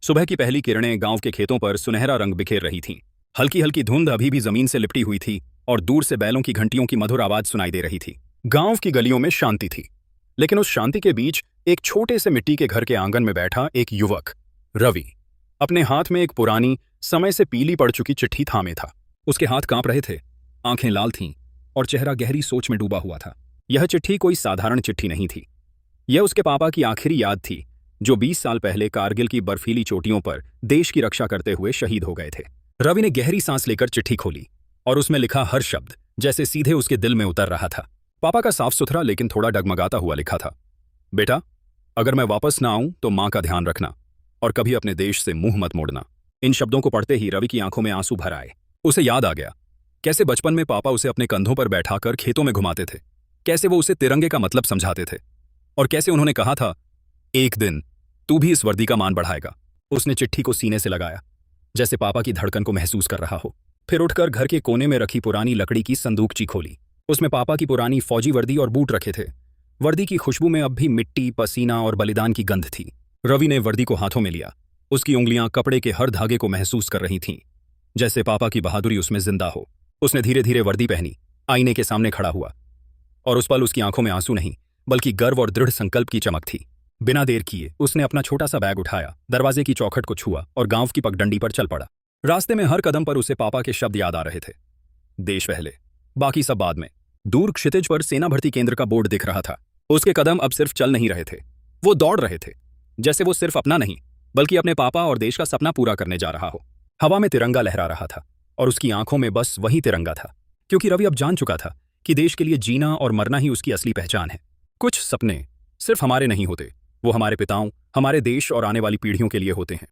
सुबह की पहली किरणें गांव के खेतों पर सुनहरा रंग बिखेर रही थीं। हल्की हल्की धुंध अभी भी जमीन से लिपटी हुई थी और दूर से बैलों की घंटियों की मधुर आवाज सुनाई दे रही थी। गांव की गलियों में शांति थी, लेकिन उस शांति के बीच एक छोटे से मिट्टी के घर के आंगन में बैठा एक युवक, रवि, अपने हाथ में एक पुरानी, समय से पीली पड़ चुकी चिट्ठी थामे था। उसके हाथ कांप रहे थे, आंखें लाल थीं और चेहरा गहरी सोच में डूबा हुआ था। यह चिट्ठी कोई साधारण चिट्ठी नहीं थी। यह उसके पापा की आखिरी याद थी, जो 20 साल पहले कारगिल की बर्फीली चोटियों पर देश की रक्षा करते हुए शहीद हो गए थे। रवि ने गहरी सांस लेकर चिट्ठी खोली और उसमें लिखा हर शब्द जैसे सीधे उसके दिल में उतर रहा था। पापा का साफ सुथरा लेकिन थोड़ा डगमगाता हुआ लिखा था, बेटा, अगर मैं वापस ना आऊं तो मां का ध्यान रखना और कभी अपने देश से मुंह मत मोड़ना। इन शब्दों को पढ़ते ही रवि की आंखों में आंसू भर आए। उसे याद आ गया कैसे बचपन में पापा उसे अपने कंधों पर बैठाकर खेतों में घुमाते थे, कैसे वो उसे तिरंगे का मतलब समझाते थे और कैसे उन्होंने कहा था, एक दिन तू भी इस वर्दी का मान बढ़ाएगा। उसने चिट्ठी को सीने से लगाया, जैसे पापा की धड़कन को महसूस कर रहा हो। फिर उठकर घर के कोने में रखी पुरानी लकड़ी की संदूकची खोली। उसमें पापा की पुरानी फौजी वर्दी और बूट रखे थे। वर्दी की खुशबू में अब भी मिट्टी, पसीना और बलिदान की गंध थी। रवि ने वर्दी को हाथों में लिया। उसकी उंगलियां कपड़े के हर धागे को महसूस कर रही थीं, जैसे पापा की बहादुरी उसमें जिंदा हो। उसने धीरे धीरे वर्दी पहनी, आईने के सामने खड़ा हुआ और उस पल उसकी आंखों में आंसू नहीं बल्कि गर्व और दृढ़ संकल्प की चमक थी। बिना देर किए उसने अपना छोटा सा बैग उठाया, दरवाजे की चौखट को छुआ और गांव की पगडंडी पर चल पड़ा। रास्ते में हर कदम पर उसे पापा के शब्द याद आ रहे थे, देश पहले, बाकी सब बाद में। दूर क्षितिज पर सेना भर्ती केंद्र का बोर्ड दिख रहा था। उसके कदम अब सिर्फ चल नहीं रहे थे, वो दौड़ रहे थे, जैसे वो सिर्फ अपना नहीं बल्कि अपने पापा और देश का सपना पूरा करने जा रहा हो। हवा में तिरंगा लहरा रहा था और उसकी आंखों में बस वही तिरंगा था, क्योंकि रवि अब जान चुका था कि देश के लिए जीना और मरना ही उसकी असली पहचान है। कुछ सपने सिर्फ हमारे नहीं होते, वो हमारे पिताओं, हमारे देश और आने वाली पीढ़ियों के लिए होते हैं।